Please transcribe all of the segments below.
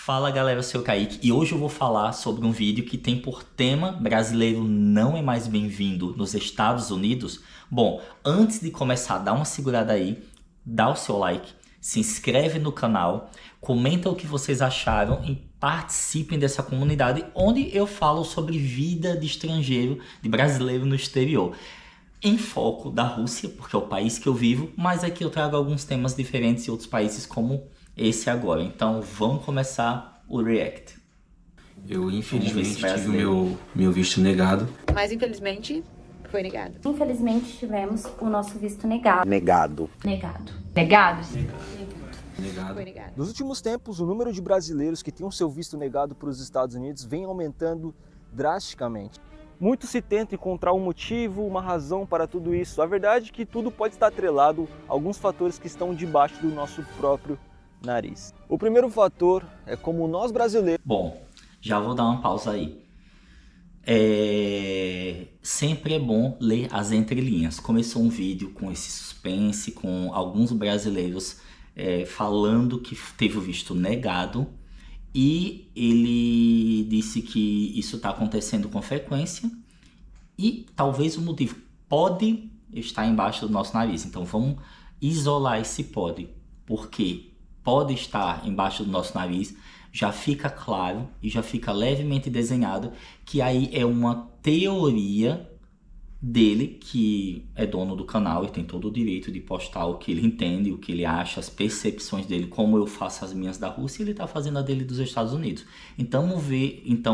Fala galera, eu sou o Kaique e hoje eu vou falar sobre um vídeo que tem por tema brasileiro não é mais bem-vindo nos Estados Unidos. Bom, antes de começar, dá uma segurada aí, dá o seu like, se inscreve no canal, comenta o que vocês acharam e participem dessa comunidade onde eu falo sobre vida de estrangeiro, de brasileiro no exterior. Em foco da Rússia, porque é o país que eu vivo, mas aqui eu trago alguns temas diferentes de outros países como esse agora. Então vamos começar o react. Eu infelizmente tive o meu visto negado. Mas infelizmente foi negado. Infelizmente tivemos o nosso visto negado. Negado. Negados? Negado. Foi negado. Nos últimos tempos, o número de brasileiros que têm o seu visto negado para os Estados Unidos vem aumentando drasticamente. Muito se tenta encontrar um motivo, uma razão para tudo isso. A verdade é que tudo pode estar atrelado a alguns fatores que estão debaixo do nosso próprio nariz. O primeiro fator é como nós brasileiros... Bom, já vou dar uma pausa aí. Sempre é bom ler as entrelinhas. Começou um vídeo com esse suspense, com alguns brasileiros falando que teve o visto negado. E ele disse que isso está acontecendo com frequência e talvez o motivo pode estar embaixo do nosso nariz. Então vamos isolar esse pode, porque pode estar embaixo do nosso nariz, já fica claro e já fica levemente desenhado que aí é uma teoria dele, que é dono do canal e tem todo o direito de postar o que ele entende, o que ele acha, as percepções dele, como eu faço as minhas da Rússia, ele está fazendo a dele dos Estados Unidos. Então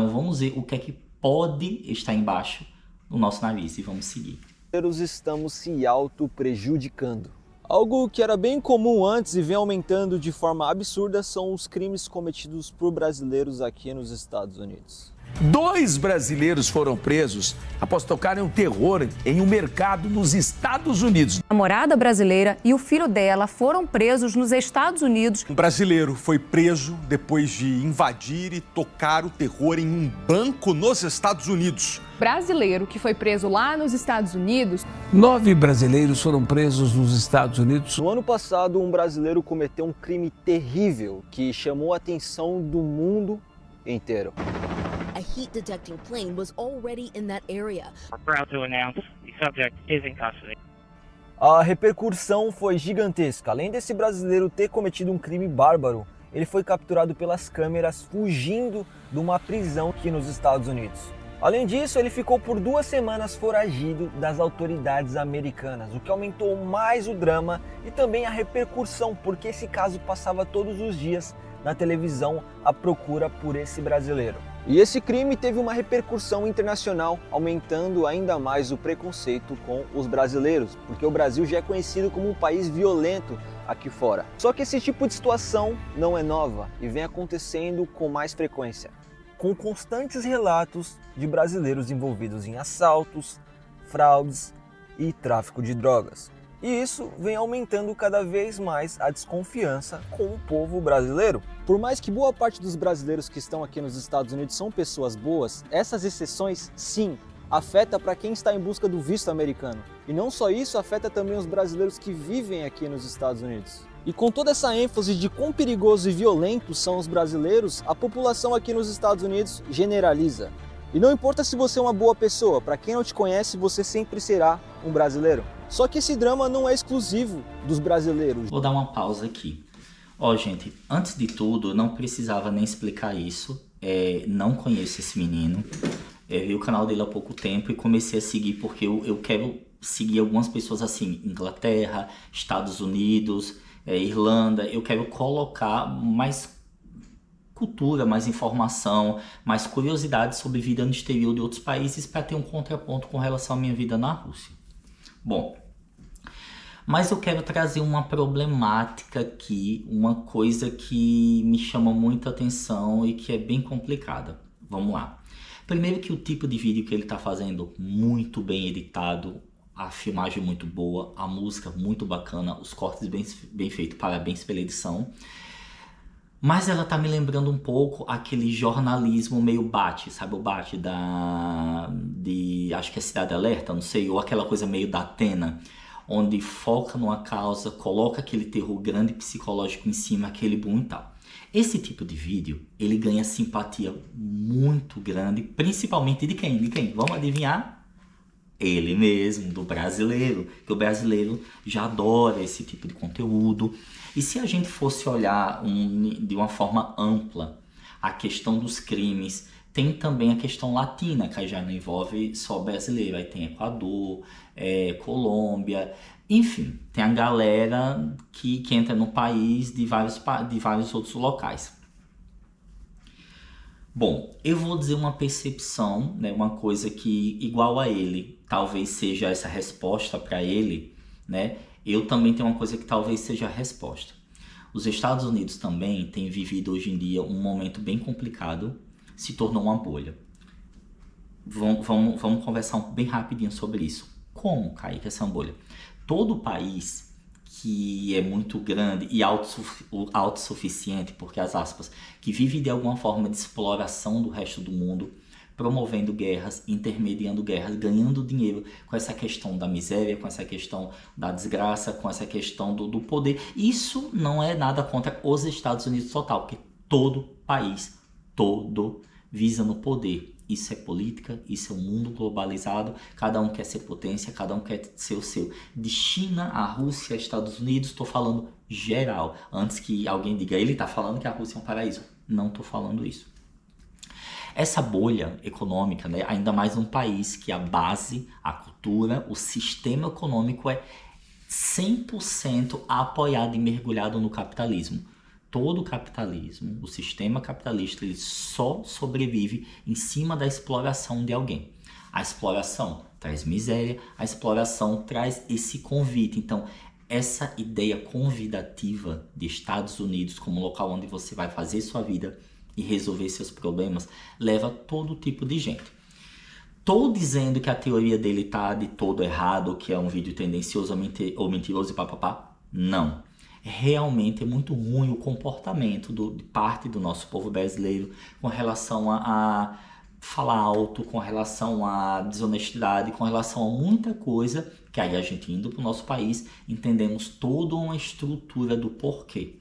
vamos ver o que é que pode estar embaixo do nosso nariz e vamos seguir. Estamos se auto-prejudicando. Algo que era bem comum antes e vem aumentando de forma absurda são os crimes cometidos por brasileiros aqui nos Estados Unidos. 2 brasileiros foram presos após tocarem um terror em um mercado nos Estados Unidos. A namorada brasileira e o filho dela foram presos nos Estados Unidos. Um brasileiro foi preso depois de invadir e tocar o terror em um banco nos Estados Unidos. Brasileiro que foi preso lá nos Estados Unidos. 9 brasileiros foram presos nos Estados Unidos. No ano passado, um brasileiro cometeu um crime terrível que chamou a atenção do mundo inteiro. A heat detecting plane was already in that area. We're proud to announce the subject is in custody. A repercussão foi gigantesca. Além desse brasileiro ter cometido um crime bárbaro, ele foi capturado pelas câmeras fugindo de uma prisão aqui nos Estados Unidos. Além disso, ele ficou por 2 semanas foragido das autoridades americanas, o que aumentou mais o drama e também a repercussão, porque esse caso passava todos os dias na televisão à procura por esse brasileiro. E esse crime teve uma repercussão internacional, aumentando ainda mais o preconceito com os brasileiros, porque o Brasil já é conhecido como um país violento aqui fora. Só que esse tipo de situação não é nova e vem acontecendo com mais frequência, com constantes relatos de brasileiros envolvidos em assaltos, fraudes e tráfico de drogas. E isso vem aumentando cada vez mais a desconfiança com o povo brasileiro. Por mais que boa parte dos brasileiros que estão aqui nos Estados Unidos são pessoas boas, essas exceções, sim, afeta para quem está em busca do visto americano. E não só isso, afeta também os brasileiros que vivem aqui nos Estados Unidos. E com toda essa ênfase de quão perigoso e violento são os brasileiros, a população aqui nos Estados Unidos generaliza. E não importa se você é uma boa pessoa, para quem não te conhece, você sempre será um brasileiro. Só que esse drama não é exclusivo dos brasileiros. Vou dar uma pausa aqui. Ó, gente, antes de tudo, não precisava nem explicar isso. Não conheço esse menino. Vi o canal dele há pouco tempo e comecei a seguir porque eu quero seguir algumas pessoas assim, Inglaterra, Estados Unidos, Irlanda. Eu quero colocar mais cultura, mais informação, mais curiosidade sobre vida no exterior de outros países para ter um contraponto com relação à minha vida na Rússia. Bom, mas eu quero trazer uma problemática aqui, uma coisa que me chama muita atenção e que é bem complicada. Vamos lá. Primeiro que o tipo de vídeo que ele está fazendo, muito bem editado, a filmagem muito boa, a música muito bacana, os cortes bem feitos, parabéns pela edição. Mas ela tá me lembrando um pouco aquele jornalismo meio Bate, sabe? O Bate acho que é Cidade Alerta, não sei, ou aquela coisa meio da Atena, onde foca numa causa, coloca aquele terror grande psicológico em cima, aquele boom e tal. Esse tipo de vídeo, ele ganha simpatia muito grande, principalmente de quem? De quem? Vamos adivinhar? Ele mesmo, do brasileiro, que o brasileiro já adora esse tipo de conteúdo. E se a gente fosse olhar de uma forma ampla a questão dos crimes, tem também a questão latina, que já não envolve só brasileiro, aí tem Equador, Colômbia, enfim, tem a galera que entra no país de vários outros locais. Bom, eu vou dizer uma percepção, né, uma coisa que igual a ele, talvez seja essa resposta para ele, né? Eu também tenho uma coisa que talvez seja a resposta. Os Estados Unidos também têm vivido hoje em dia um momento bem complicado, se tornou uma bolha. Vamos conversar bem rapidinho sobre isso. Como, Kaique, essa bolha? Todo país que é muito grande e autossuficiente, porque as aspas, que vive de alguma forma de exploração do resto do mundo, promovendo guerras, intermediando guerras, ganhando dinheiro com essa questão da miséria, com essa questão da desgraça, com essa questão do poder. Isso não é nada contra os Estados Unidos total, porque todo país, todo visa no poder. Isso é política, isso é um mundo globalizado, cada um quer ser potência, cada um quer ser o seu. De China a Rússia, Estados Unidos, estou falando geral. Antes que alguém diga, ele está falando que a Rússia é um paraíso. Não estou falando isso. Essa bolha econômica, né, ainda mais num país que a base, a cultura, o sistema econômico é 100% apoiado e mergulhado no capitalismo. Todo o capitalismo, o sistema capitalista, ele só sobrevive em cima da exploração de alguém. A exploração traz miséria, a exploração traz esse convite. Então, essa ideia convidativa de Estados Unidos como local onde você vai fazer sua vida e resolver seus problemas, leva todo tipo de gente. Tô dizendo que a teoria dele tá de todo errado, que é um vídeo tendencioso ou mentiroso e papapá. Não. Realmente é muito ruim o comportamento de parte do nosso povo brasileiro com relação a falar alto, com relação à desonestidade, com relação a muita coisa, que aí a gente indo para o nosso país, entendemos toda uma estrutura do porquê.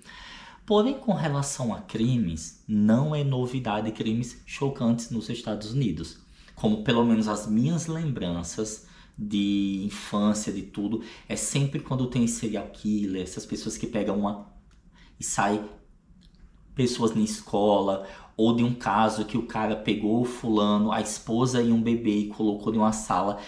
Porém, com relação a crimes, não é novidade crimes chocantes nos Estados Unidos. Como pelo menos as minhas lembranças de infância, de tudo, é sempre quando tem serial killer, essas pessoas que pegam e saem pessoas na escola, ou de um caso que o cara pegou o fulano, a esposa e um bebê e colocou em uma sala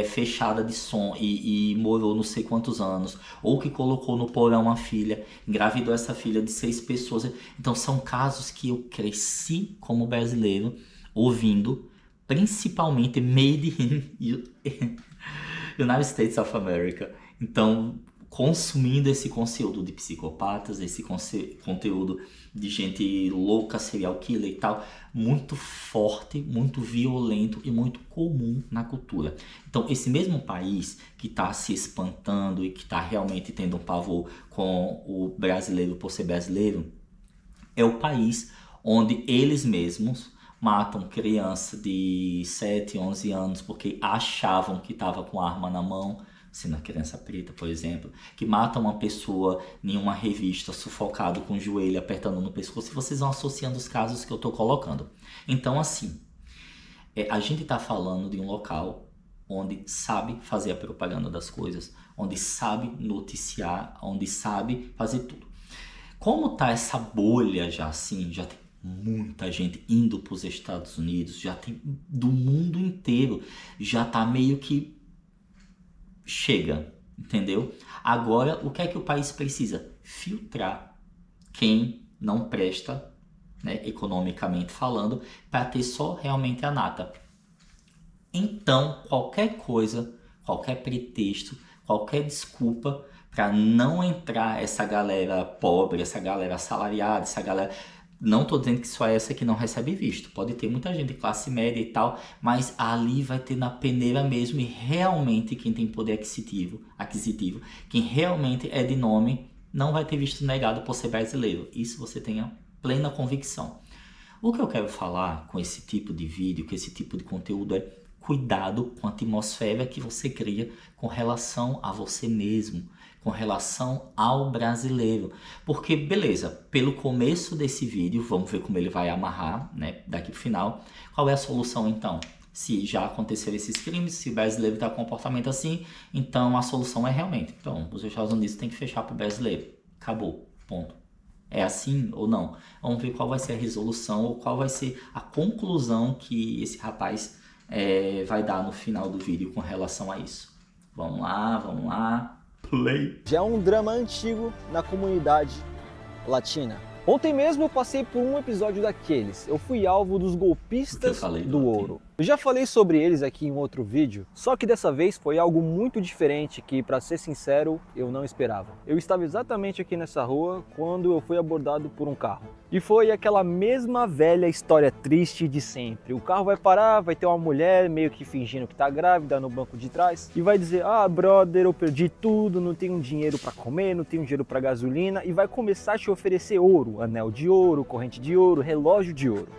fechada de som e morou não sei quantos anos, ou que colocou no porão uma filha, engravidou essa filha de 6 pessoas. Então são casos que eu cresci como brasileiro ouvindo, principalmente made in United States of America. Então, consumindo esse conteúdo de psicopatas, esse conteúdo de gente louca, serial killer e tal, muito forte, muito violento e muito comum na cultura. Então, esse mesmo país que está se espantando e que está realmente tendo um pavor com o brasileiro por ser brasileiro, é o país onde eles mesmos matam criança de 7, 11 anos porque achavam que estava com arma na mão, sendo a criança preta, por exemplo, que matam uma pessoa em uma revista sufocado com o joelho apertando no pescoço, e vocês vão associando os casos que eu estou colocando. Então, assim, a gente está falando de um local onde sabe fazer a propaganda das coisas, onde sabe noticiar, onde sabe fazer tudo. Como tá essa bolha já assim, já tem muita gente indo para os Estados Unidos, já tem do mundo inteiro, já tá meio que chega, entendeu? Agora, o que é que o país precisa? Filtrar quem não presta, né, economicamente falando, para ter só realmente a nata. Então, qualquer coisa, qualquer pretexto, qualquer desculpa para não entrar essa galera pobre, essa galera assalariada, essa galera... Não tô dizendo que só é essa que não recebe visto. Pode ter muita gente de classe média e tal, mas ali vai ter na peneira mesmo, e realmente quem tem poder aquisitivo, quem realmente é de nome, não vai ter visto negado por ser brasileiro. Isso você tenha plena convicção. O que eu quero falar com esse tipo de vídeo, com esse tipo de conteúdo é: cuidado com a atmosfera que você cria com relação a você mesmo, com relação ao brasileiro. Porque, beleza, pelo começo desse vídeo, vamos ver como ele vai amarrar, né, daqui pro final. Qual é a solução, então? Se já aconteceram esses crimes, se o brasileiro está com um comportamento assim, então a solução é realmente, então, os Estados Unidos têm que fechar para o brasileiro. Acabou, ponto. É assim ou não? Vamos ver qual vai ser a resolução ou qual vai ser a conclusão que esse rapaz vai dar no final do vídeo com relação a isso. Vamos lá, play! Já é um drama antigo na comunidade latina. Ontem mesmo eu passei por um episódio daqueles. Eu fui alvo dos golpistas do ouro. Eu já falei sobre eles aqui em outro vídeo, só que dessa vez foi algo muito diferente que, para ser sincero, eu não esperava. Eu estava exatamente aqui nessa rua quando eu fui abordado por um carro. E foi aquela mesma velha história triste de sempre. O carro vai parar, vai ter uma mulher meio que fingindo que tá grávida no banco de trás e vai dizer: ah, brother, eu perdi tudo, não tenho dinheiro para comer, não tenho dinheiro para gasolina, e vai começar a te oferecer ouro, anel de ouro, corrente de ouro, relógio de ouro.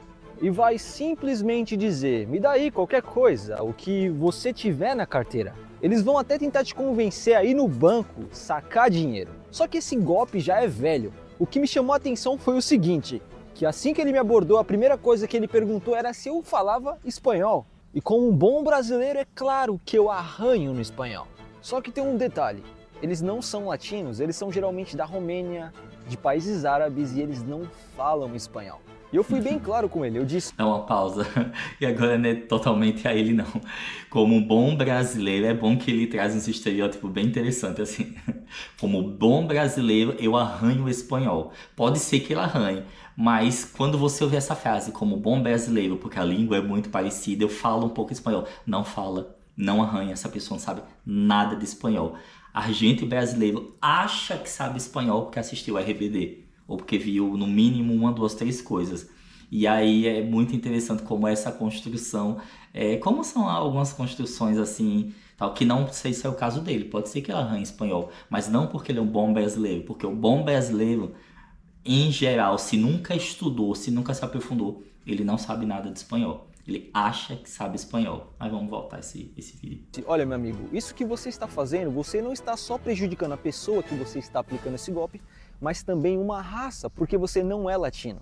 E vai simplesmente dizer: me dá aí qualquer coisa, o que você tiver na carteira. Eles vão até tentar te convencer a ir no banco, sacar dinheiro. Só que esse golpe já é velho. O que me chamou a atenção foi o seguinte, que assim que ele me abordou, a primeira coisa que ele perguntou era se eu falava espanhol. E como um bom brasileiro, é claro que eu arranho no espanhol. Só que tem um detalhe, eles não são latinos, eles são geralmente da Romênia, de países árabes, e eles não falam espanhol. E eu fui bem claro com ele, eu disse... Dá uma pausa, e agora não é totalmente a ele não. Como um bom brasileiro, é bom que ele traz um estereótipo bem interessante assim. Como bom brasileiro, eu arranho o espanhol. Pode ser que ele arranhe, mas quando você ouvir essa frase, como bom brasileiro, porque a língua é muito parecida, eu falo um pouco espanhol. Não fala, não arranha, essa pessoa não sabe nada de espanhol. A gente brasileiro acha que sabe espanhol porque assistiu a RBD. Ou porque viu no mínimo 1, 2, 3 coisas. E aí é muito interessante como essa construção, como são algumas construções assim, tal, que não sei se é o caso dele, pode ser que ele arranhe espanhol, mas não porque ele é um bom brasileiro, porque o bom brasileiro, em geral, se nunca estudou, se nunca se aprofundou, ele não sabe nada de espanhol. Ele acha que sabe espanhol. Mas vamos voltar esse vídeo. Olha, meu amigo, isso que você está fazendo, você não está só prejudicando a pessoa que você está aplicando esse golpe, mas também uma raça, porque você não é latino.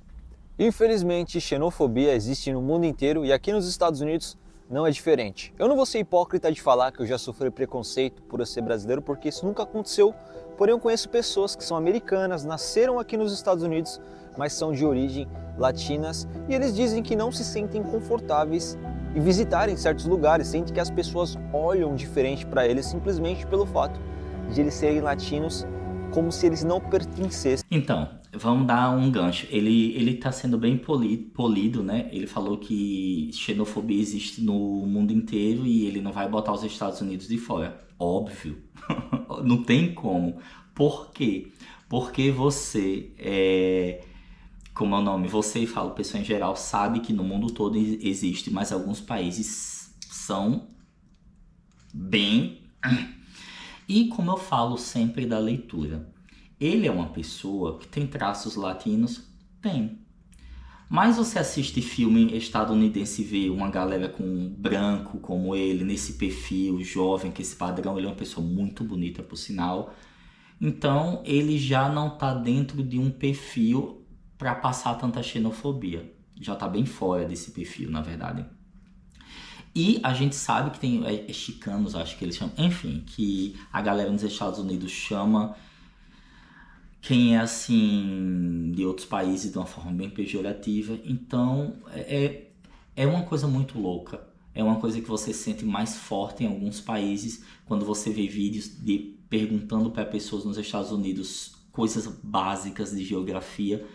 Infelizmente, xenofobia existe no mundo inteiro e aqui nos Estados Unidos não é diferente. Eu não vou ser hipócrita de falar que eu já sofri preconceito por eu ser brasileiro, porque isso nunca aconteceu, porém eu conheço pessoas que são americanas, nasceram aqui nos Estados Unidos, mas são de origem latinas, e eles dizem que não se sentem confortáveis em visitarem certos lugares, sentem que as pessoas olham diferente para eles simplesmente pelo fato de eles serem latinos, como se eles não pertencessem. Então, vamos dar um gancho. Ele tá sendo bem polido, né? Ele falou que xenofobia existe no mundo inteiro e ele não vai botar os Estados Unidos de fora. Óbvio. Não tem como. Por quê? Porque você como é o nome? Você, e falo pessoa em geral, sabe que no mundo todo existe, mas alguns países são bem... E como eu falo sempre da leitura, ele é uma pessoa que tem traços latinos? Tem. Mas você assiste filme estadunidense e vê uma galera com branco como ele, nesse perfil jovem, que esse padrão, ele é uma pessoa muito bonita, por sinal. Então, ele já não está dentro de um perfil para passar tanta xenofobia. Já está bem fora desse perfil, na verdade. E a gente sabe que tem chicanos, acho que eles chamam, enfim, que a galera nos Estados Unidos chama quem é assim de outros países de uma forma bem pejorativa. Então é uma coisa muito louca. É uma coisa que você sente mais forte em alguns países quando você vê vídeos de perguntando para pessoas nos Estados Unidos coisas básicas de geografia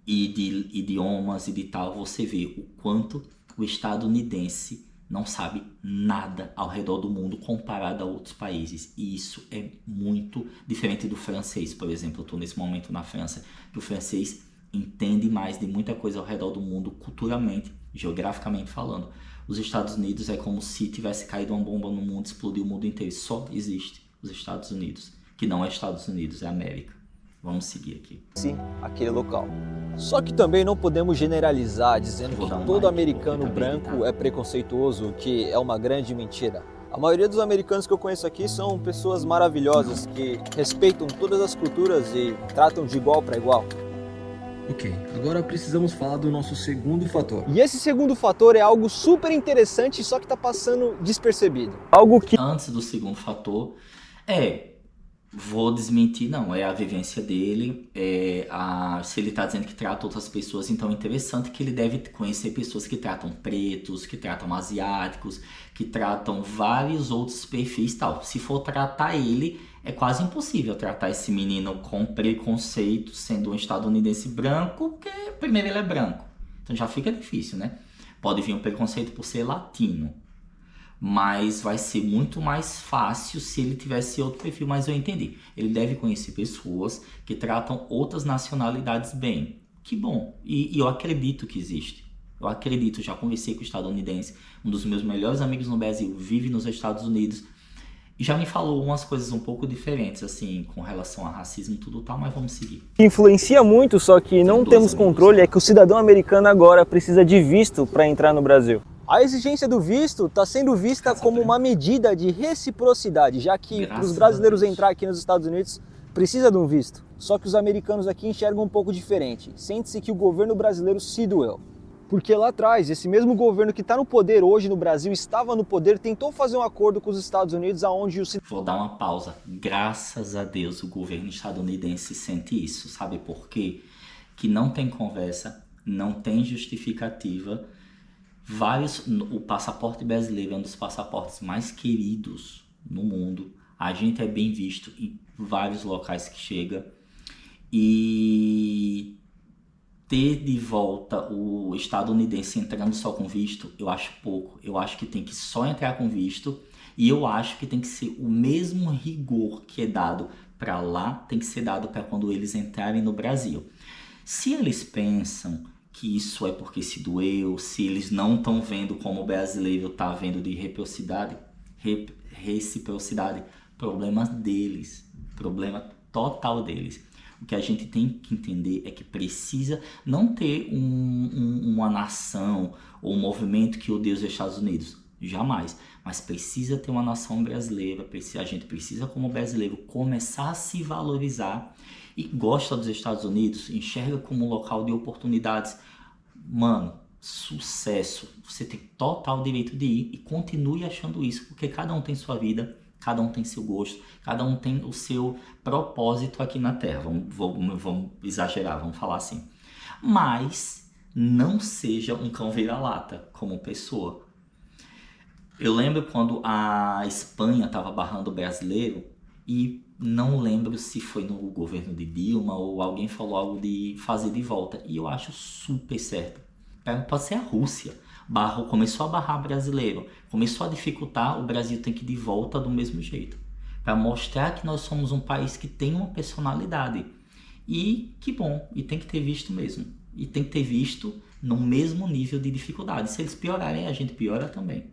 e de idiomas e de tal. Você vê o quanto o estadunidense não sabe nada ao redor do mundo comparado a outros países. E isso é muito diferente do francês, por exemplo. Eu estou nesse momento na França, que o francês entende mais de muita coisa ao redor do mundo, culturalmente, geograficamente falando. Os Estados Unidos é como se tivesse caído uma bomba no mundo, explodiu o mundo inteiro. Só existe os Estados Unidos, que não é Estados Unidos, é América. Vamos seguir aqui. Sim, aquele local. Só que também não podemos generalizar dizendo que todo americano branco é preconceituoso, o que é uma grande mentira. A maioria dos americanos que eu conheço aqui são pessoas maravilhosas que respeitam todas as culturas e tratam de igual para igual. Ok, agora precisamos falar do nosso segundo fator. E esse segundo fator é algo super interessante, só que está passando despercebido. Algo que... Antes do segundo fator, vou desmentir, não, é a vivência dele, se ele está dizendo que trata outras pessoas, então é interessante que ele deve conhecer pessoas que tratam pretos, que tratam asiáticos, que tratam vários outros perfis e tal. Se for tratar ele, é quase impossível tratar esse menino com preconceito, sendo um estadunidense branco, porque primeiro ele é branco, então já fica difícil, né? Pode vir um preconceito por ser latino. Mas vai ser muito mais fácil se ele tivesse outro perfil, mas eu entendi. Ele deve conhecer pessoas que tratam outras nacionalidades bem. Que bom. E eu acredito que existe. Eu acredito, já conversei com o estadunidense. Um dos meus melhores amigos no Brasil vive nos Estados Unidos. E já me falou umas coisas um pouco diferentes, assim, com relação a racismo e tudo tal, mas vamos seguir. O que influencia muito, só que não temos controle, é que o cidadão americano agora precisa de visto para entrar no Brasil. A exigência do visto está sendo vista como uma medida de reciprocidade, já que para os brasileiros entrar aqui nos Estados Unidos precisa de um visto. Só que os americanos aqui enxergam um pouco diferente. Sente-se que o governo brasileiro se doeu. Porque lá atrás, esse mesmo governo que está no poder hoje no Brasil, estava no poder, tentou fazer um acordo com os Estados Unidos onde o... Vou dar uma pausa. Graças a Deus o governo estadunidense sente isso. Sabe por quê? Que não tem conversa, não tem justificativa. O passaporte brasileiro é um dos passaportes mais queridos no mundo. A gente é bem visto em vários locais que chega. E ter de volta o estadunidense entrando só com visto, eu acho pouco. Eu acho que tem que só entrar com visto. E eu acho que tem que ser o mesmo rigor que é dado para lá, tem que ser dado para quando eles entrarem no Brasil. Se eles pensam que isso é porque se doeu, se eles não estão vendo como o brasileiro está vendo de reciprocidade, problema deles, problema total deles. O que a gente tem que entender é que precisa não ter uma nação ou um movimento que odeia os Estados Unidos, jamais, mas precisa ter uma nação brasileira, a gente precisa como brasileiro começar a se valorizar e gosta dos Estados Unidos, enxerga como um local de oportunidades. Mano, sucesso, você tem total direito de ir e continue achando isso, porque cada um tem sua vida, cada um tem seu gosto, cada um tem o seu propósito aqui na Terra, vamos exagerar, vamos falar assim. Mas não seja um cão vira-lata como pessoa. Eu lembro quando a Espanha estava barrando o brasileiro e não lembro se foi no governo de Dilma ou alguém falou algo de fazer de volta. E eu acho super certo. Pode ser a Rússia. Começou a barrar brasileiro. Começou a dificultar, o Brasil tem que ir de volta do mesmo jeito. Para mostrar que nós somos um país que tem uma personalidade. E que bom, e tem que ter visto mesmo. E tem que ter visto no mesmo nível de dificuldade. Se eles piorarem, a gente piora também.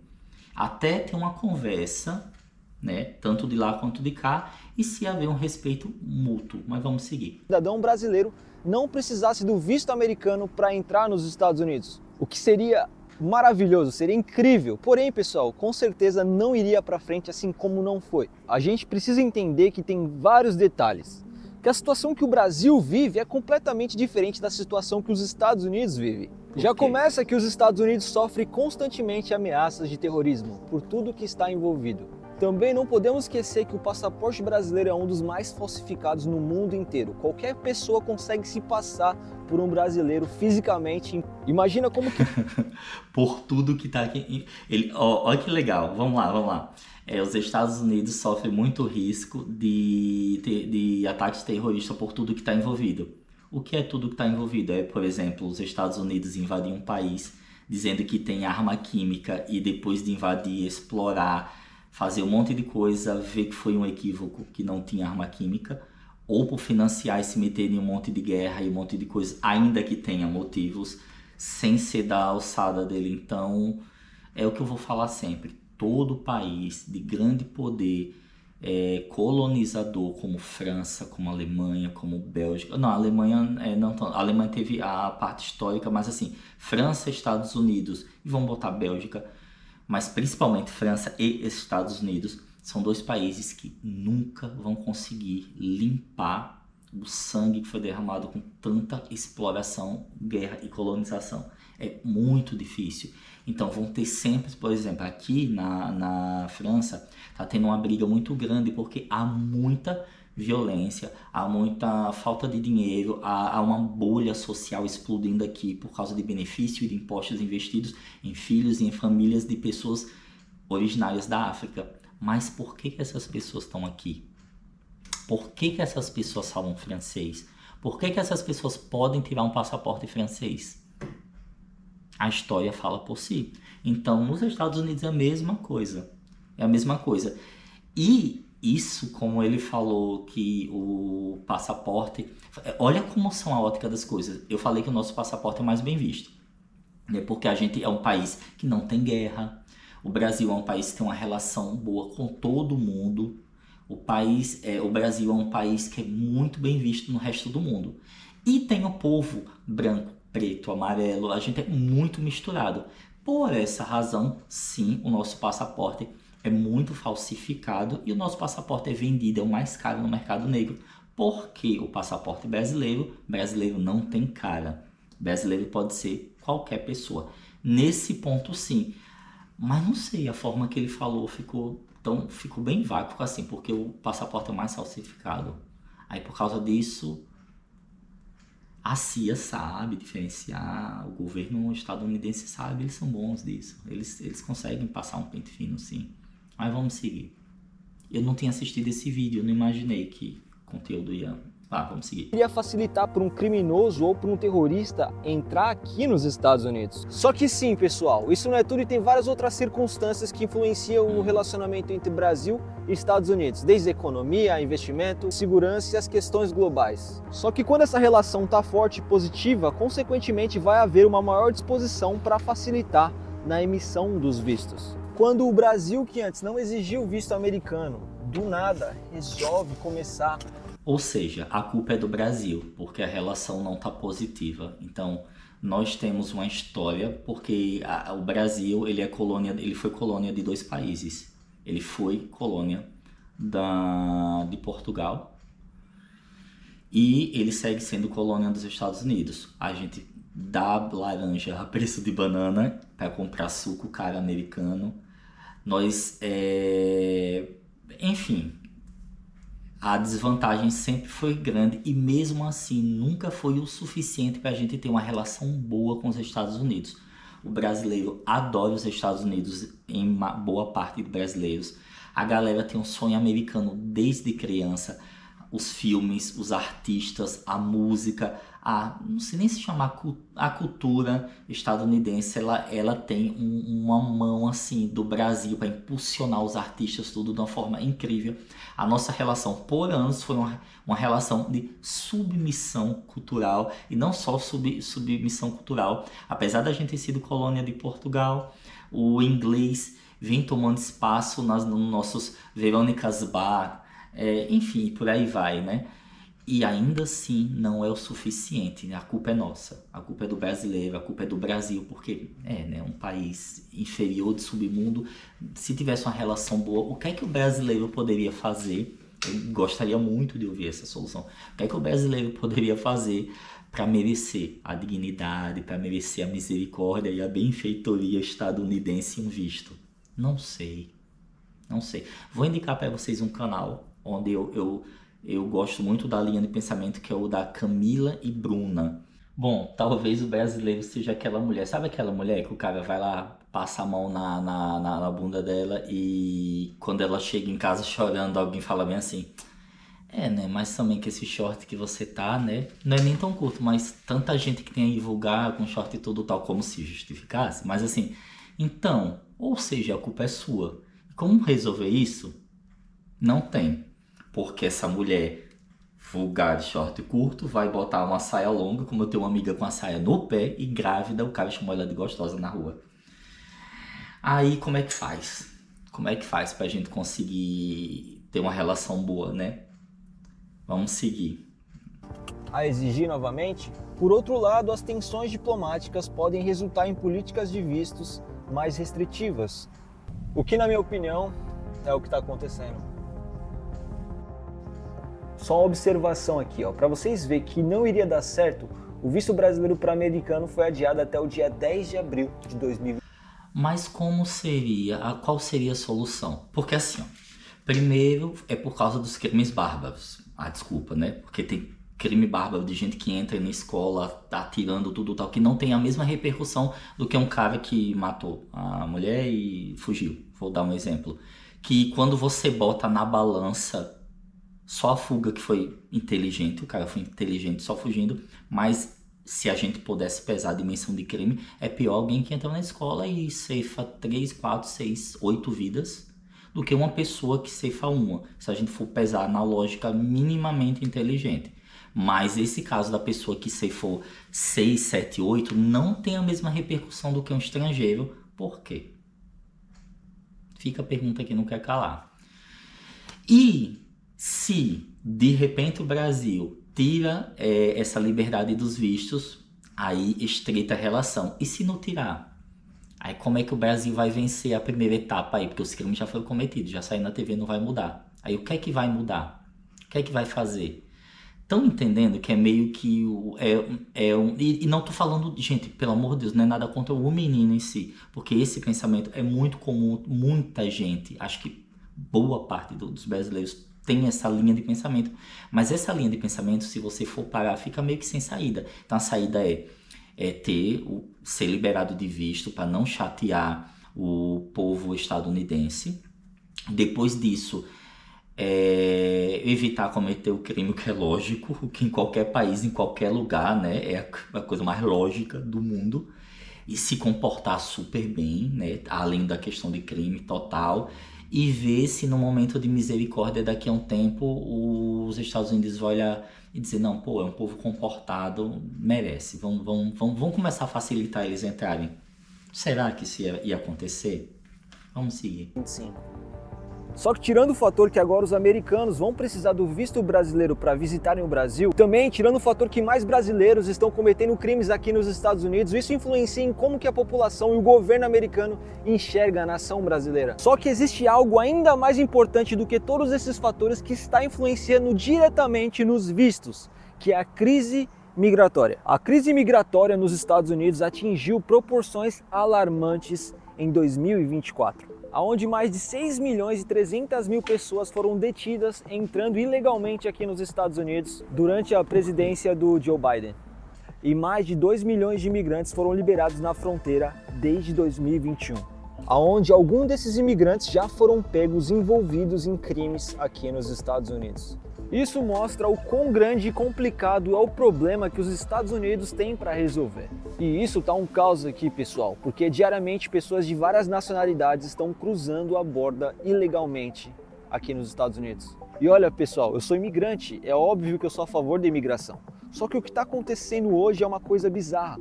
Até ter uma conversa, né, tanto de lá quanto de cá, e se haver um respeito mútuo. Mas vamos seguir. O cidadão brasileiro não precisasse do visto americano para entrar nos Estados Unidos, o que seria maravilhoso, seria incrível. Porém, pessoal, com certeza não iria para frente assim como não foi. A gente precisa entender que tem vários detalhes, que a situação que o Brasil vive é completamente diferente da situação que os Estados Unidos vivem. Já começa que os Estados Unidos sofrem constantemente ameaças de terrorismo por tudo que está envolvido. Também não podemos esquecer que o passaporte brasileiro é um dos mais falsificados no mundo inteiro. Qualquer pessoa consegue se passar por um brasileiro fisicamente. Imagina como que... Por tudo que está aqui. Olha que legal, vamos lá. Os Estados Unidos sofrem muito risco de ataques terroristas por tudo que está envolvido. O que é tudo que está envolvido? Por exemplo, os Estados Unidos invadir um país dizendo que tem arma química e depois de invadir, explorar, fazer um monte de coisa, ver que foi um equívoco, que não tinha arma química, ou por financiar e se meter em um monte de guerra e um monte de coisa, ainda que tenha motivos, sem ser da alçada dele. Então, é o que eu vou falar sempre. Todo país de grande poder colonizador como França, como Alemanha, como Bélgica. Não, a Alemanha não tão. A Alemanha teve a parte histórica, mas assim, França, Estados Unidos, e vamos botar Bélgica, mas principalmente França e Estados Unidos, são dois países que nunca vão conseguir limpar o sangue que foi derramado com tanta exploração, guerra e colonização. É muito difícil. Então vão ter sempre, por exemplo, aqui na França, tá tendo uma briga muito grande porque há muita violência, há muita falta de dinheiro, há uma bolha social explodindo aqui por causa de benefício e de impostos investidos em filhos e em famílias de pessoas originárias da África. Mas por que essas pessoas estão aqui? Por que essas pessoas falam francês? Por que essas pessoas podem tirar um passaporte francês? A história fala por si. Então, nos Estados Unidos é a mesma coisa. É a mesma coisa. E isso, como ele falou que o passaporte... Olha como são a ótica das coisas. Eu falei que o nosso passaporte é mais bem visto. Porque a gente é um país que não tem guerra. O Brasil é um país que tem uma relação boa com todo mundo. O Brasil é um país que é muito bem visto no resto do mundo. E tem o povo branco, preto, amarelo, a gente é muito misturado. Por essa razão, sim, o nosso passaporte é muito falsificado e o nosso passaporte é vendido, é o mais caro no mercado negro. Porque o passaporte brasileiro não tem cara. Brasileiro pode ser qualquer pessoa. Nesse ponto, sim. Mas não sei, a forma que ele falou ficou bem vago, assim, porque o passaporte é mais falsificado. Aí por causa disso, a CIA sabe diferenciar, o governo estadunidense sabe, eles são bons disso. Eles conseguem passar um pente fino, sim. Mas vamos seguir. Eu não tinha assistido esse vídeo, eu não imaginei que o conteúdo ia... vamos seguir. Iria facilitar para um criminoso ou para um terrorista entrar aqui nos Estados Unidos. Só que sim, pessoal, isso não é tudo e tem várias outras circunstâncias que influenciam no relacionamento entre Brasil e Estados Unidos, desde a economia, investimento, segurança e as questões globais. Só que quando essa relação está forte e positiva, consequentemente vai haver uma maior disposição para facilitar na emissão dos vistos. Quando o Brasil, que antes não exigia o visto americano, do nada resolve começar... Ou seja, a culpa é do Brasil, porque a relação não está positiva. Então, nós temos uma história, porque o Brasil ele foi colônia de dois países. Ele foi colônia de Portugal e ele segue sendo colônia dos Estados Unidos. A gente dá laranja a preço de banana para comprar suco caro americano. Enfim... A desvantagem sempre foi grande e mesmo assim nunca foi o suficiente para a gente ter uma relação boa com os Estados Unidos. O brasileiro adora os Estados Unidos, em boa parte de brasileiros. A galera tem um sonho americano desde criança. Os filmes, os artistas, a música, não sei nem se chamar a cultura estadunidense, ela tem uma mão assim do Brasil para impulsionar os artistas tudo de uma forma incrível. A nossa relação por anos foi uma relação de submissão cultural e não só submissão cultural. Apesar da gente ter sido colônia de Portugal, o inglês vem tomando espaço nos nossos Verônicas Bar, enfim, por aí vai, né? E ainda assim não é o suficiente, né? A culpa é nossa, a culpa é do brasileiro, a culpa é do Brasil, porque um país inferior de submundo. Se tivesse uma relação boa, o que é que o brasileiro poderia fazer? Eu gostaria muito de ouvir essa solução. O que é que o brasileiro poderia fazer para merecer a dignidade, para merecer a misericórdia e a benfeitoria estadunidense em um visto? Não sei. Vou indicar para vocês um canal onde eu gosto muito da linha de pensamento, que é o da Camila e Bruna. Bom, talvez o brasileiro seja aquela mulher, sabe aquela mulher que o cara vai lá, passa a mão na bunda dela e quando ela chega em casa chorando, alguém fala bem assim, né, mas também que esse short que você tá, né, não é nem tão curto, mas tanta gente que tem aí vulgar com short e tudo tal, como se justificasse, mas assim, então, ou seja, a culpa é sua. Como resolver isso? Não tem. Porque essa mulher vulgar de short curto vai botar uma saia longa, como eu tenho uma amiga com a saia no pé e grávida, o cara chamou ela de gostosa na rua. Aí como é que faz? Como é que faz pra gente conseguir ter uma relação boa, né? Vamos seguir. A exigir novamente? Por outro lado, as tensões diplomáticas podem resultar em políticas de vistos mais restritivas. O que, na minha opinião, é o que está acontecendo. Só uma observação aqui, para vocês verem que não iria dar certo, o visto brasileiro para americano foi adiado até o dia 10 de abril de 2020. Mas como seria, qual seria a solução? Porque assim, primeiro é por causa dos crimes bárbaros. Desculpa, né? Porque tem crime bárbaro de gente que entra na escola, tá atirando tudo tal, que não tem a mesma repercussão do que um cara que matou a mulher e fugiu. Vou dar um exemplo. Que quando você bota na balança só a fuga que foi inteligente, o cara foi inteligente só fugindo, mas se a gente pudesse pesar a dimensão de crime, é pior alguém que entra na escola e ceifa 3, 4, 6, 8 vidas do que uma pessoa que ceifa uma, se a gente for pesar na lógica minimamente inteligente. Mas esse caso da pessoa que ceifou 6, 7, 8 não tem a mesma repercussão do que um estrangeiro. Por quê? Fica a pergunta que não quer calar. E se de repente o Brasil tira essa liberdade dos vistos, aí estreita a relação. E se não tirar? Aí como é que o Brasil vai vencer a primeira etapa aí? Porque os crimes já foram cometidos, já saiu na TV, não vai mudar. Aí o que é que vai mudar? O que é que vai fazer? Estão entendendo que é meio que... E não tô falando... Gente, pelo amor de Deus, não é nada contra o menino em si. Porque esse pensamento é muito comum. Muita gente, acho que boa parte dos brasileiros tem essa linha de pensamento. Mas essa linha de pensamento, se você for parar, fica meio que sem saída. Então a saída é ser liberado de visto para não chatear o povo estadunidense. Depois disso, evitar cometer o crime, que é lógico, que em qualquer país, em qualquer lugar, né, é a coisa mais lógica do mundo. E se comportar super bem, né, além da questão de crime total. E ver se no momento de misericórdia daqui a um tempo os Estados Unidos vão olhar e dizer, não, pô, é um povo comportado, merece, vamos começar a facilitar eles entrarem. Será que isso ia acontecer? Vamos seguir. Sim. Só que tirando o fator que agora os americanos vão precisar do visto brasileiro para visitarem o Brasil, também tirando o fator que mais brasileiros estão cometendo crimes aqui nos Estados Unidos, isso influencia em como que a população e o governo americano enxerga a nação brasileira. Só que existe algo ainda mais importante do que todos esses fatores que está influenciando diretamente nos vistos, que é a crise migratória. A crise migratória nos Estados Unidos atingiu proporções alarmantes em 2024. Onde mais de 6.300.000 pessoas foram detidas entrando ilegalmente aqui nos Estados Unidos durante a presidência do Joe Biden. E mais de 2 milhões de imigrantes foram liberados na fronteira desde 2021. Onde alguns desses imigrantes já foram pegos envolvidos em crimes aqui nos Estados Unidos. Isso mostra o quão grande e complicado é o problema que os Estados Unidos têm para resolver. E isso tá um caos aqui, pessoal, porque diariamente pessoas de várias nacionalidades estão cruzando a borda ilegalmente aqui nos Estados Unidos. E olha, pessoal, eu sou imigrante, é óbvio que eu sou a favor da imigração. Só que o que está acontecendo hoje é uma coisa bizarra.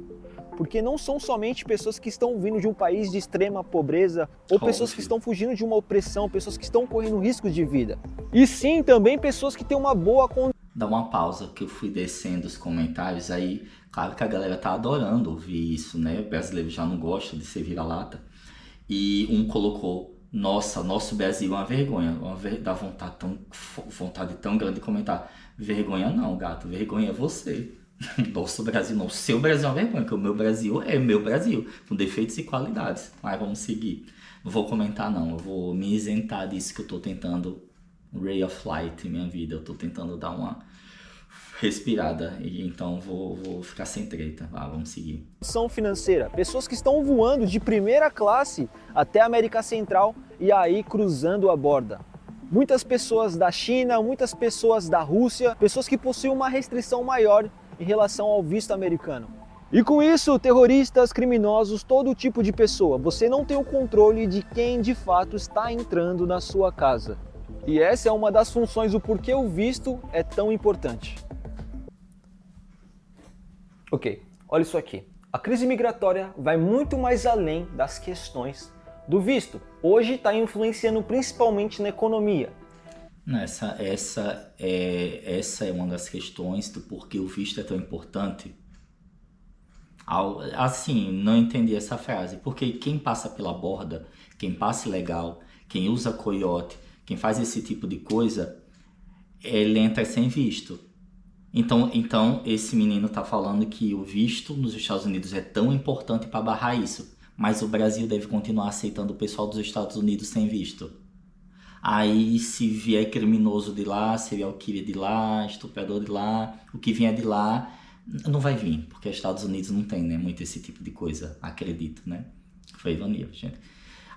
Porque não são somente pessoas que estão vindo de um país de extrema pobreza ou pessoas que estão fugindo de uma opressão, pessoas que estão correndo riscos de vida. E sim, também pessoas que têm uma boa condição. Dá uma pausa que eu fui descendo os comentários aí. Claro que a galera tá adorando ouvir isso, né? O brasileiro já não gosta de ser vira-lata. E um colocou, nossa, nosso Brasil é uma vergonha. Dá vontade tão grande de comentar. Vergonha não, gato, vergonha é você. Nosso Brasil não, o seu Brasil é uma vergonha, porque o meu Brasil é meu Brasil, com defeitos e qualidades. Mas vamos seguir. Não vou comentar não, eu vou me isentar disso que eu tô tentando, ray of light em minha vida, eu tô tentando dar uma respirada, e então vou ficar sem treta. Vamos seguir. Financeira, pessoas que estão voando de primeira classe até a América Central e aí cruzando a borda. Muitas pessoas da China, muitas pessoas da Rússia, pessoas que possuem uma restrição maior em relação ao visto americano. E com isso, terroristas, criminosos, todo tipo de pessoa, você não tem o controle de quem de fato está entrando na sua casa. E essa é uma das funções do porquê o visto é tão importante. Ok, olha isso aqui. A crise migratória vai muito mais além das questões do visto. Hoje está influenciando principalmente na economia. Essa é uma das questões do porquê o visto é tão importante. Assim, não entendi essa frase. Porque quem passa pela borda, quem passa ilegal, quem usa coiote, quem faz esse tipo de coisa, ele entra sem visto. Então esse menino tá falando que o visto nos Estados Unidos é tão importante para barrar isso. Mas o Brasil deve continuar aceitando o pessoal dos Estados Unidos sem visto. Aí, se vier criminoso de lá, serial killer de lá, estuprador de lá, o que vier de lá, não vai vir, porque os Estados Unidos não tem, né, muito esse tipo de coisa, acredito, né? Foi ironia, gente.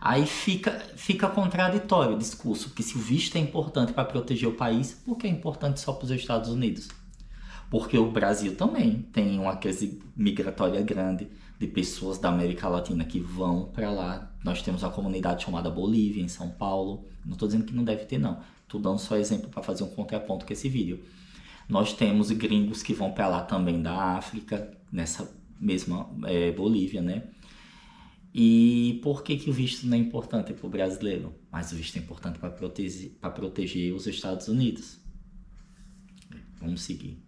Aí fica contraditório o discurso, porque se o visto é importante para proteger o país, por que é importante só para os Estados Unidos? Porque o Brasil também tem uma crise migratória grande de pessoas da América Latina que vão para lá. Nós temos uma comunidade chamada Bolívia, em São Paulo. Não estou dizendo que não deve ter, não. Estou dando só exemplo para fazer um contraponto com esse vídeo. Nós temos gringos que vão para lá também da África, nessa mesma Bolívia, né? E por que o visto não é importante para o brasileiro? Mas o visto é importante para proteger os Estados Unidos. Vamos seguir.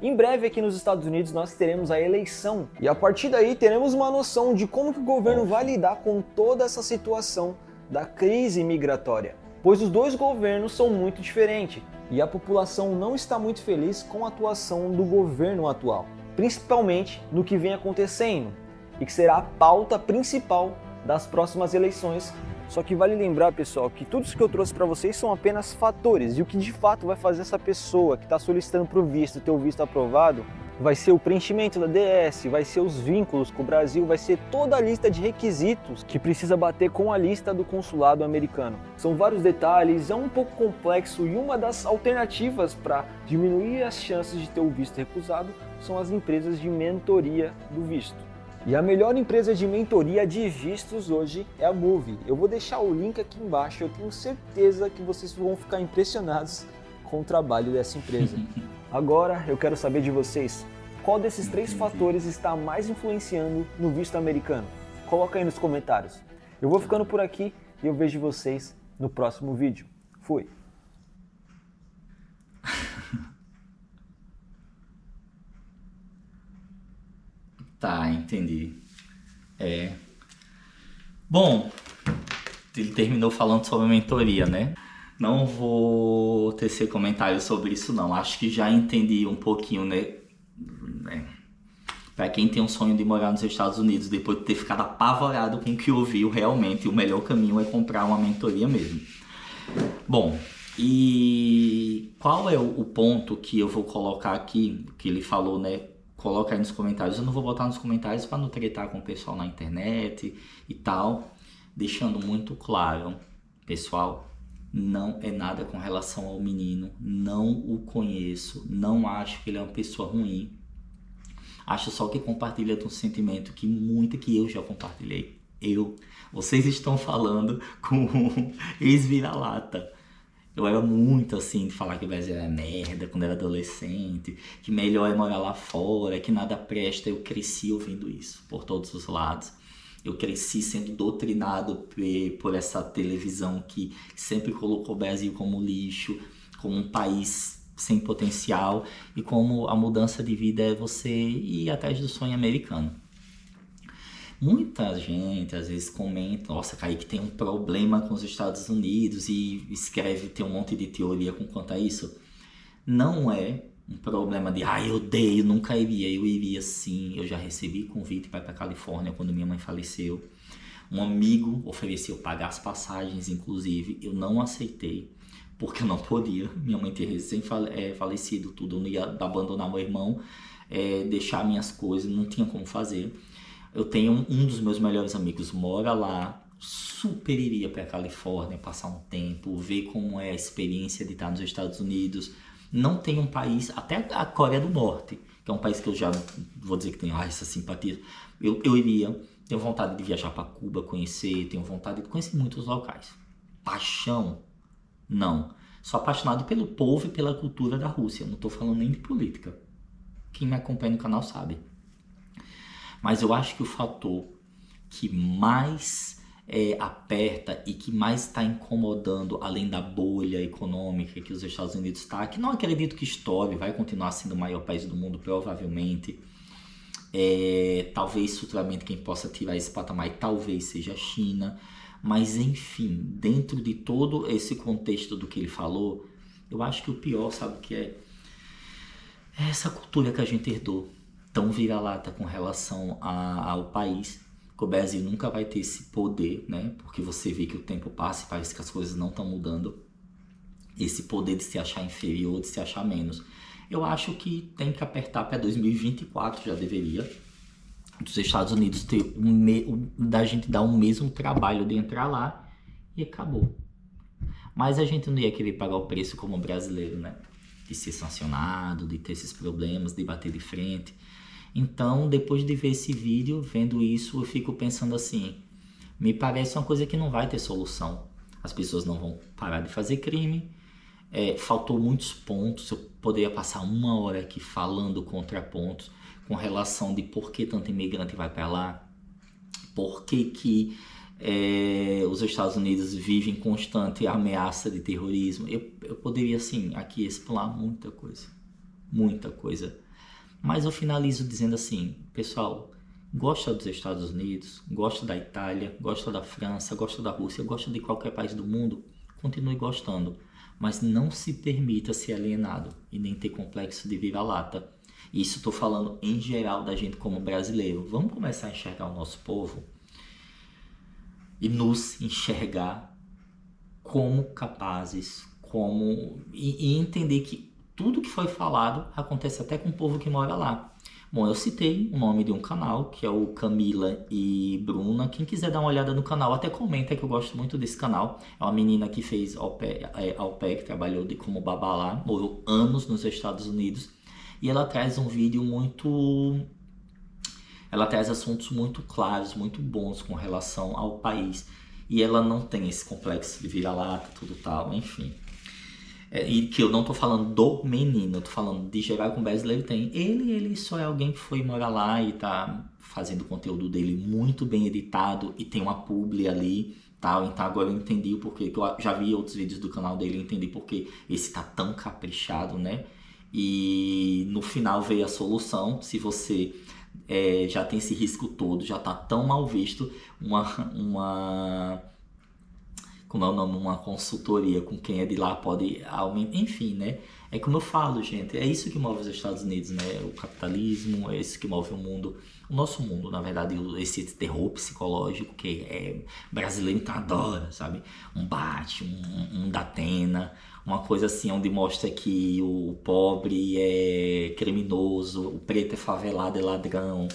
Em breve aqui nos Estados Unidos nós teremos a eleição e a partir daí teremos uma noção de como que o governo vai lidar com toda essa situação da crise migratória. Pois os dois governos são muito diferentes e a população não está muito feliz com a atuação do governo atual, principalmente no que vem acontecendo e que será a pauta principal das próximas eleições. Só que vale lembrar, pessoal, que tudo isso que eu trouxe para vocês são apenas fatores e o que de fato vai fazer essa pessoa que está solicitando para o visto ter o visto aprovado vai ser o preenchimento da DS, vai ser os vínculos com o Brasil, vai ser toda a lista de requisitos que precisa bater com a lista do consulado americano. São vários detalhes, é um pouco complexo e uma das alternativas para diminuir as chances de ter o visto recusado são as empresas de mentoria do visto. E a melhor empresa de mentoria de vistos hoje é a Move. Eu vou deixar o link aqui embaixo, eu tenho certeza que vocês vão ficar impressionados com o trabalho dessa empresa. Agora eu quero saber de vocês, qual desses 3 fatores está mais influenciando no visto americano? Coloca aí nos comentários. Eu vou ficando por aqui e eu vejo vocês no próximo vídeo. Fui! Tá, entendi. Bom, ele terminou falando sobre mentoria, né? Não vou tecer comentários sobre isso, não. Acho que já entendi um pouquinho, né? Pra quem tem um sonho de morar nos Estados Unidos, depois de ter ficado apavorado com o que ouviu, realmente o melhor caminho é comprar uma mentoria mesmo. Bom, e qual é o ponto que eu vou colocar aqui, que ele falou, né? Coloca aí nos comentários. Eu não vou botar nos comentários para não tretar com o pessoal na internet e tal. Deixando muito claro, pessoal, não é nada com relação ao menino. Não o conheço. Não acho que ele é uma pessoa ruim. Acho só que compartilha de um sentimento que eu já compartilhei. Vocês estão falando com ex-vira-lata. Eu era muito assim, de falar que o Brasil era merda quando era adolescente, que melhor é morar lá fora, que nada presta. Eu cresci ouvindo isso por todos os lados. Eu cresci sendo doutrinado por essa televisão que sempre colocou o Brasil como lixo, como um país sem potencial e como a mudança de vida é você ir atrás do sonho americano. Muita gente às vezes comenta, nossa, Kaique tem um problema com os Estados Unidos e escreve, tem um monte de teoria com quanto a isso. Não é um problema de, eu odeio, nunca iria. Eu iria sim, eu já recebi convite para ir para Califórnia quando minha mãe faleceu. Um amigo ofereceu pagar as passagens, inclusive, eu não aceitei, porque eu não podia. Minha mãe tinha recém falecido, tudo, eu não ia abandonar meu irmão, deixar minhas coisas, não tinha como fazer. Eu tenho um dos meus melhores amigos, mora lá, super iria para a Califórnia, passar um tempo, ver como é a experiência de estar nos Estados Unidos. Não tem um país, até a Coreia do Norte, que é um país que eu já vou dizer que tenho essa simpatia, eu iria, tenho vontade de viajar para Cuba, conhecer, tenho vontade de conhecer muitos locais. Paixão? Não. Sou apaixonado pelo povo e pela cultura da Rússia, não estou falando nem de política. Quem me acompanha no canal sabe. Mas eu acho que o fator que mais aperta e que mais está incomodando, além da bolha econômica que os Estados Unidos está, que não acredito que estoure, vai continuar sendo o maior país do mundo, provavelmente. Talvez futuramente quem possa tirar esse patamar talvez seja a China. Mas enfim, dentro de todo esse contexto do que ele falou, eu acho que o pior, sabe o que é? É essa cultura que a gente herdou, tão vira-lata com relação ao país, que o Brasil nunca vai ter esse poder, né? Porque você vê que o tempo passa e parece que as coisas não estão mudando. Esse poder de se achar inferior, de se achar menos. Eu acho que tem que apertar para 2024, já deveria, dos Estados Unidos ter da gente dar o mesmo trabalho de entrar lá e acabou. Mas a gente não ia querer pagar o preço como brasileiro, né? De ser sancionado, de ter esses problemas, de bater de frente. Então, depois de ver esse vídeo, vendo isso, eu fico pensando assim, me parece uma coisa que não vai ter solução. As pessoas não vão parar de fazer crime. Faltou muitos pontos, eu poderia passar 1 hora aqui falando contrapontos com relação de por que tanto imigrante vai para lá, por que os Estados Unidos vivem constante ameaça de terrorismo. Eu poderia, assim, aqui explanar muita coisa. Mas eu finalizo dizendo assim, pessoal, gosta dos Estados Unidos, gosta da Itália, gosta da França, gosta da Rússia, gosta de qualquer país do mundo, continue gostando. Mas não se permita ser alienado e nem ter complexo de vira-lata. Isso estou falando em geral da gente como brasileiro. Vamos começar a enxergar o nosso povo e nos enxergar como capazes, e entender que tudo que foi falado acontece até com o povo que mora lá. Bom, eu citei o nome de um canal, que é o Camila e Bruna. Quem quiser dar uma olhada no canal, até comenta, que eu gosto muito desse canal. É uma menina que fez au pair, que trabalhou como babá lá, morou anos nos Estados Unidos. E ela traz um vídeo ela traz assuntos muito claros, muito bons com relação ao país. E ela não tem esse complexo de vira-lata, tudo tal, enfim. E que eu não tô falando do menino, eu tô falando de geral que o brasileiro tem. Ele só é alguém que foi morar lá e tá fazendo o conteúdo dele muito bem editado e tem uma publi ali, tal. Então agora eu entendi o porquê, que eu já vi outros vídeos do canal dele, eu entendi porque esse tá tão caprichado, né? E no final veio a solução. Se você já tem esse risco todo, já tá tão mal visto, como é o nome, uma consultoria com quem é de lá pode aumentar, enfim, né? É como eu falo, gente, é isso que move os Estados Unidos, né? O capitalismo, é isso que move o mundo, o nosso mundo, na verdade, esse terror psicológico que brasileiro então adora, sabe? Um bate, um Datena, uma coisa assim, onde mostra que o pobre é criminoso, o preto é favelado, é ladrão.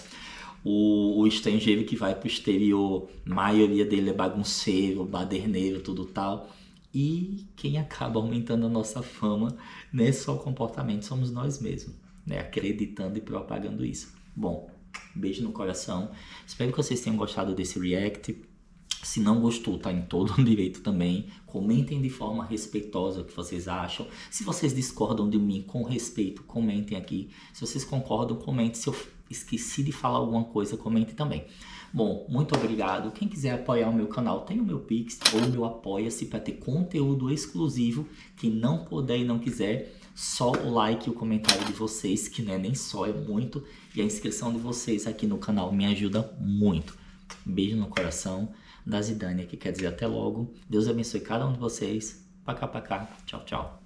O estrangeiro que vai pro exterior, a maioria dele é bagunceiro, baderneiro, tudo tal. E quem acaba aumentando a nossa fama não é só o comportamento, somos nós mesmos, né? Acreditando e propagando isso. Bom, beijo no coração. Espero que vocês tenham gostado desse react. Se não gostou, tá em todo o direito também. Comentem de forma respeitosa o que vocês acham. Se vocês discordam de mim, com respeito, comentem aqui. Se vocês concordam, comentem. Se eu esqueci de falar alguma coisa, comente também. Bom, muito obrigado. Quem quiser apoiar o meu canal, tem o meu Pix ou o meu Apoia-se para ter conteúdo exclusivo. Quem não puder e não quiser, só o like e o comentário de vocês, que não é nem só, é muito. E a inscrição de vocês aqui no canal me ajuda muito. Um beijo no coração da Zidane, que quer dizer até logo. Deus abençoe cada um de vocês. Pacá, pacá. Tchau, tchau.